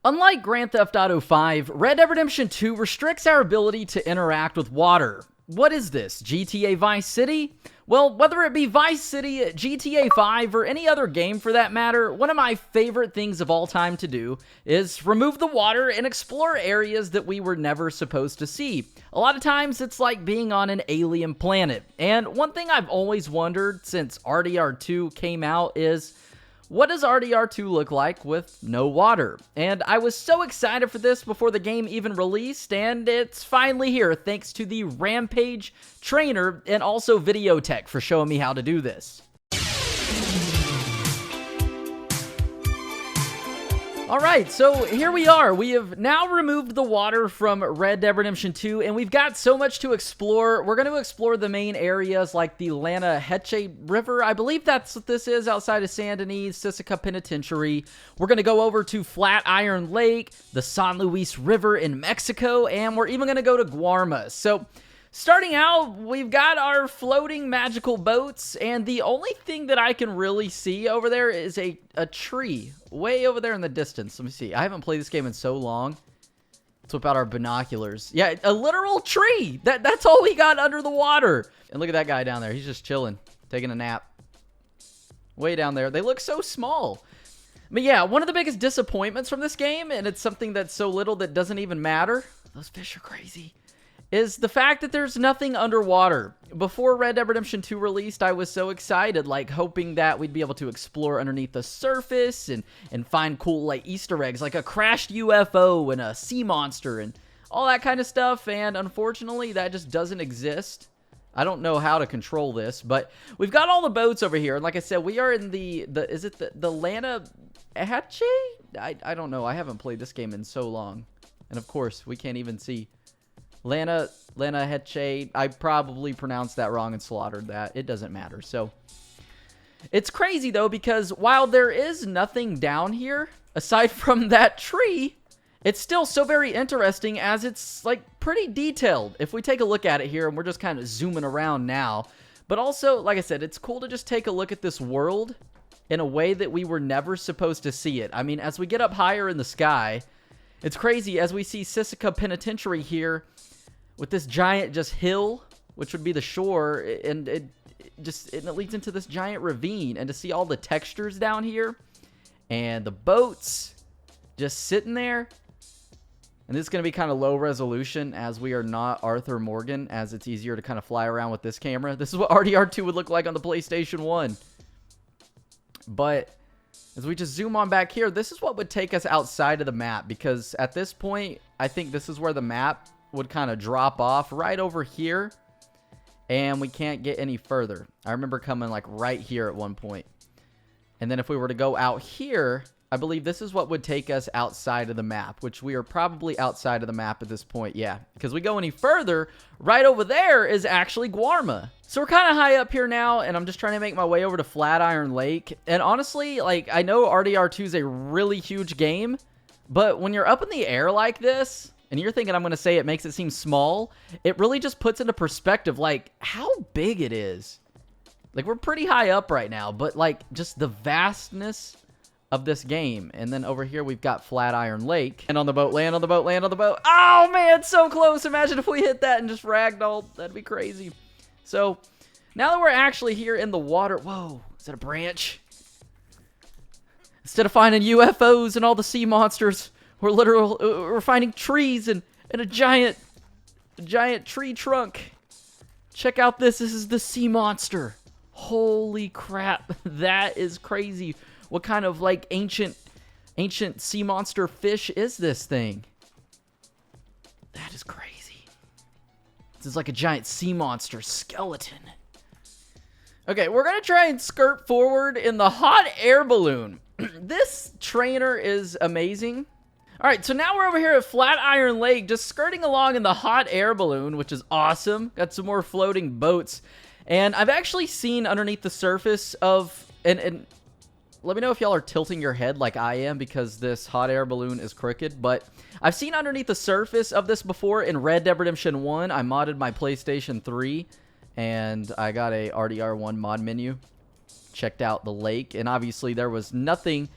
Unlike Grand Theft Auto 5, Red Dead Redemption 2 restricts our ability to interact with water. What is this, GTA Vice City? Well, whether it be Vice City, GTA 5, or any other game for that matter, one of my favorite things of all time to do is remove the water and explore areas that we were never supposed to see. A lot of times, it's like being on an alien planet. And one thing I've always wondered since RDR2 came out is, what does RDR2 look like with no water? And I was so excited for this before the game even released, and it's finally here thanks to the Rampage trainer and also Videotech for showing me how to do this. Alright, so here we are. We have now removed the water from Red Dead Redemption 2, and we've got so much to explore. We're going to explore the main areas like the Lana Heche River. I believe that's what this is outside of San Denis, Sisika Penitentiary. We're going to go over to Flatiron Lake, the San Luis River in Mexico, and we're even going to go to Guarma. So, starting out, we've got our floating magical boats, and the only thing that I can really see over there is a tree way over there in the distance. Let me see. I haven't played this game in so long. Let's whip out our binoculars. Yeah, a literal tree. That's all we got under the water. And look at that guy down there. He's just chilling, taking a nap. Way down there. They look so small. But yeah, one of the biggest disappointments from this game, and it's something that's so little that doesn't even matter. Those fish are crazy. Is the fact that there's nothing underwater. Before Red Dead Redemption 2 released, I was so excited, like hoping that we'd be able to explore underneath the surface and find cool like Easter eggs, like a crashed UFO and a sea monster and all that kind of stuff, and unfortunately that just doesn't exist. I don't know how to control this, but we've got all the boats over here, and like I said, we are in the is it the Lana Heche? I don't know, I haven't played this game in so long. And of course, we can't even see Lana Heche. I probably pronounced that wrong and slaughtered that. It doesn't matter. So, it's crazy though, because while there is nothing down here, aside from that tree, it's still so very interesting as it's like pretty detailed. If we take a look at it here, and we're just kind of zooming around now, but also, like I said, it's cool to just take a look at this world in a way that we were never supposed to see it. I mean, as we get up higher in the sky, it's crazy as we see Sisika Penitentiary here, with this giant just hill, which would be the shore, and it leads into this giant ravine, and to see all the textures down here, and the boats just sitting there, and this is going to be kind of low resolution, as we are not Arthur Morgan, as it's easier to kind of fly around with this camera. This is what RDR2 would look like on the PlayStation 1. But as we just zoom on back here, this is what would take us outside of the map, because at this point, I think this is where the map would kind of drop off right over here, and we can't get any further. I remember coming like right here at one point. And then if we were to go out here, I believe this is what would take us outside of the map, which we are probably outside of the map at this point, yeah. Because we go any further, right over there is actually Guarma. So we're kind of high up here now, and I'm just trying to make my way over to Flatiron Lake. And honestly, like, I know RDR2 is a really huge game, but when you're up in the air like this, and you're thinking I'm going to say it makes it seem small, it really just puts into perspective, like, how big it is. Like, we're pretty high up right now, but, like, just the vastness of this game. And then over here, we've got Flatiron Lake. And on the boat, land on the boat, land on the boat. Oh, man, so close. Imagine if we hit that and just ragdolled. That'd be crazy. So, now that we're actually here in the water. Whoa, is that a branch? Instead of finding UFOs and all the sea monsters, we're finding trees and a giant tree trunk. Check out this. This is the sea monster. Holy crap. That is crazy. What kind of like ancient sea monster fish is this thing? That is crazy. This is like a giant sea monster skeleton. Okay, we're going to try and skirt forward in the hot air balloon. This trainer is amazing. All right, so now we're over here at Flatiron Lake, just skirting along in the hot air balloon, which is awesome. Got some more floating boats. And I've actually seen underneath the surface of, and let me know if y'all are tilting your head like I am because this hot air balloon is crooked, but I've seen underneath the surface of this before in Red Dead Redemption 1. I modded my PlayStation 3, and I got a RDR1 mod menu. Checked out the lake, and obviously there was nothing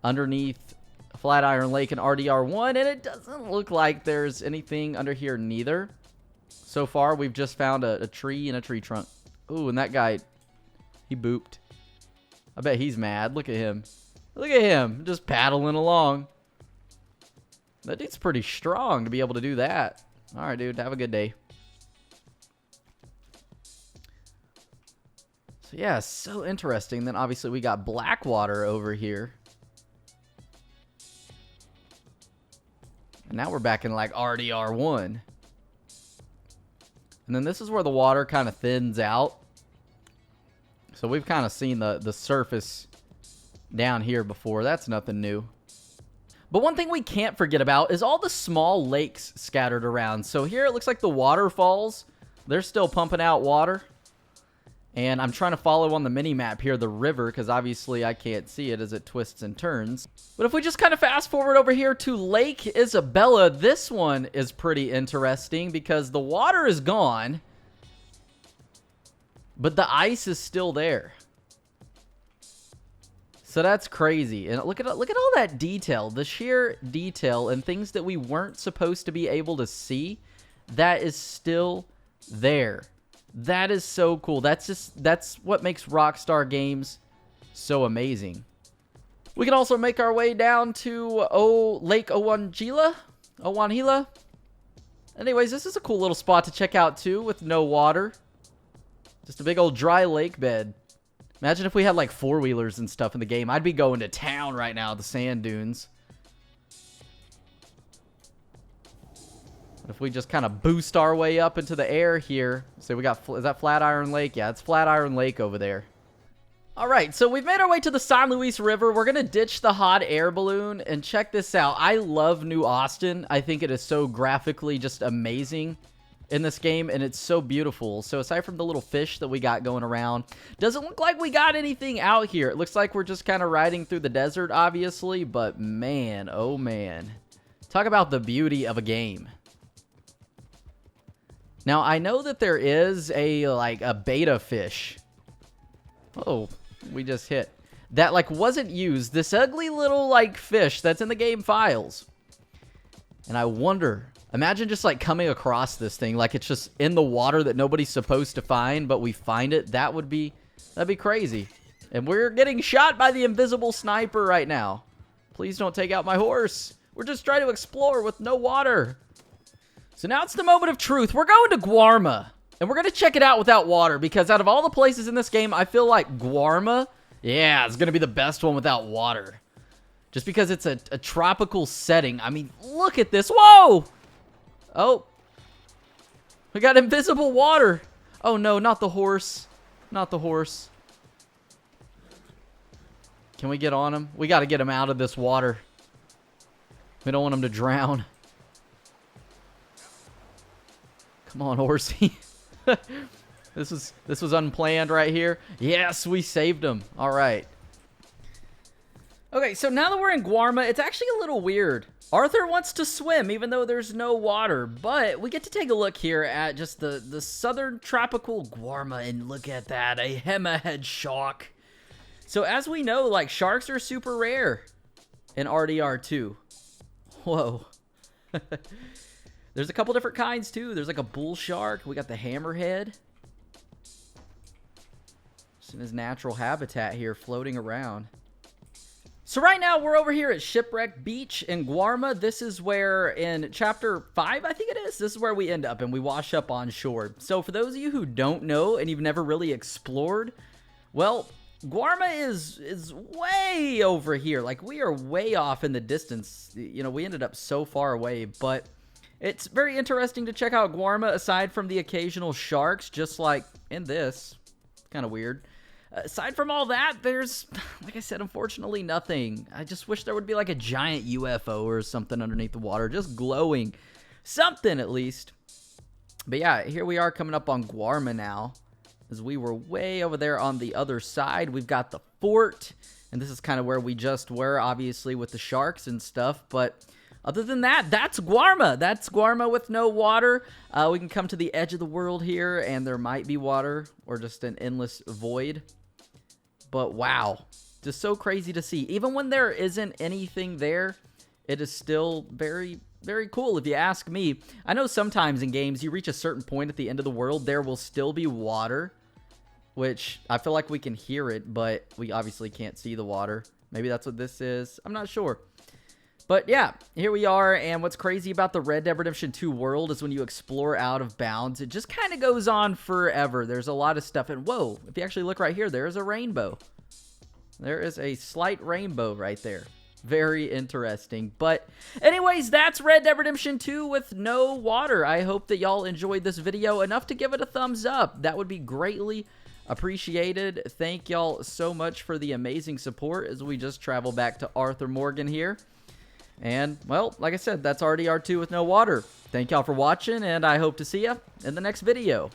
underneath Flatiron Lake in RDR1, and it doesn't look like there's anything under here neither. So far, we've just found a tree and a tree trunk. Ooh, and that guy, he booped. I bet he's mad. Look at him. Look at him, just paddling along. That dude's pretty strong to be able to do that. All right, dude, have a good day. So yeah, so interesting. Then obviously we got Blackwater over here. And now we're back in like RDR1. And then this is where the water kind of thins out. So we've kind of seen the surface down here before. That's nothing new. But one thing we can't forget about is all the small lakes scattered around. So here it looks like the waterfalls. They're still pumping out water. And I'm trying to follow on the mini-map here the river, because obviously I can't see it as it twists and turns. But if we just kind of fast forward over here to Lake Isabella, this one is pretty interesting because the water is gone, but the ice is still there. So that's crazy. And look at all that detail, the sheer detail and things that we weren't supposed to be able to see, that is still there. That is so cool. That's what makes Rockstar games so amazing. We can also make our way down to Lake Owanhila. Anyways, this is a cool little spot to check out too, with no water. Just a big old dry lake bed. Imagine if we had like four-wheelers and stuff in the game. I'd be going to town right now, the sand dunes. If we just kind of boost our way up into the air here. So we got, is that Flatiron Lake? Yeah, it's Flatiron Lake over there. All right, so we've made our way to the San Luis River. We're going to ditch the hot air balloon, and check this out. I love New Austin. I think it is so graphically just amazing in this game, and it's so beautiful. So aside from the little fish that we got going around, doesn't look like we got anything out here. It looks like we're just kind of riding through the desert, obviously, but man, oh man. Talk about the beauty of a game. Now, I know that there is a beta fish. Oh, we just hit. That, wasn't used. This ugly little, fish that's in the game files. And I wonder, imagine just, coming across this thing. It's just in the water that nobody's supposed to find, but we find it. That'd be crazy. And we're getting shot by the invisible sniper right now. Please don't take out my horse. We're just trying to explore with no water. So now it's the moment of truth. We're going to Guarma, and we're going to check it out without water, because out of all the places in this game, I feel like Guarma, yeah, it's going to be the best one without water. Just because it's a tropical setting. I mean, look at this. Whoa! Oh. We got invisible water. Oh, no, not the horse. Not the horse. Can we get on him? We got to get him out of this water. We don't want him to drown. Come on, horsey. This was unplanned right here. Yes, we saved him. All right. Okay, so now that we're in Guarma, it's actually a little weird. Arthur wants to swim, even though there's no water. But we get to take a look here at just the southern tropical Guarma, and look at that, a hammerhead shark. So as we know, sharks are super rare in RDR2. Whoa. There's a couple different kinds, too. There's a bull shark. We got the hammerhead. Just in his natural habitat here, floating around. So right now, we're over here at Shipwreck Beach in Guarma. This is where, in Chapter 5, I think it is, this is where we end up, and we wash up on shore. So for those of you who don't know, and you've never really explored, well, Guarma is way over here. We are way off in the distance. You know, we ended up so far away, but it's very interesting to check out Guarma, aside from the occasional sharks, just like in this. It's kind of weird. Aside from all that, there's, like I said, unfortunately nothing. I just wish there would be a giant UFO or something underneath the water, just glowing. Something, at least. But yeah, here we are coming up on Guarma now, as we were way over there on the other side. We've got the fort, and this is kind of where we just were, obviously, with the sharks and stuff, but other than that, that's Guarma. That's Guarma with no water. We can come to the edge of the world here, and there might be water, or just an endless void. But wow, just so crazy to see. Even when there isn't anything there, it is still very, very cool if you ask me. I know sometimes in games you reach a certain point at the end of the world, there will still be water, which I feel like we can hear it, but we obviously can't see the water. Maybe that's what this is. I'm not sure. But yeah, here we are, and what's crazy about the Red Dead Redemption 2 world is when you explore out of bounds, it just kind of goes on forever. There's a lot of stuff, and whoa, if you actually look right here, there's a rainbow. There is a slight rainbow right there. Very interesting. But anyways, that's Red Dead Redemption 2 with no water. I hope that y'all enjoyed this video enough to give it a thumbs up. That would be greatly appreciated. Thank y'all so much for the amazing support as we just travel back to Arthur Morgan here. And, well, like I said, that's RDR2 with no water. Thank y'all for watching, and I hope to see ya in the next video.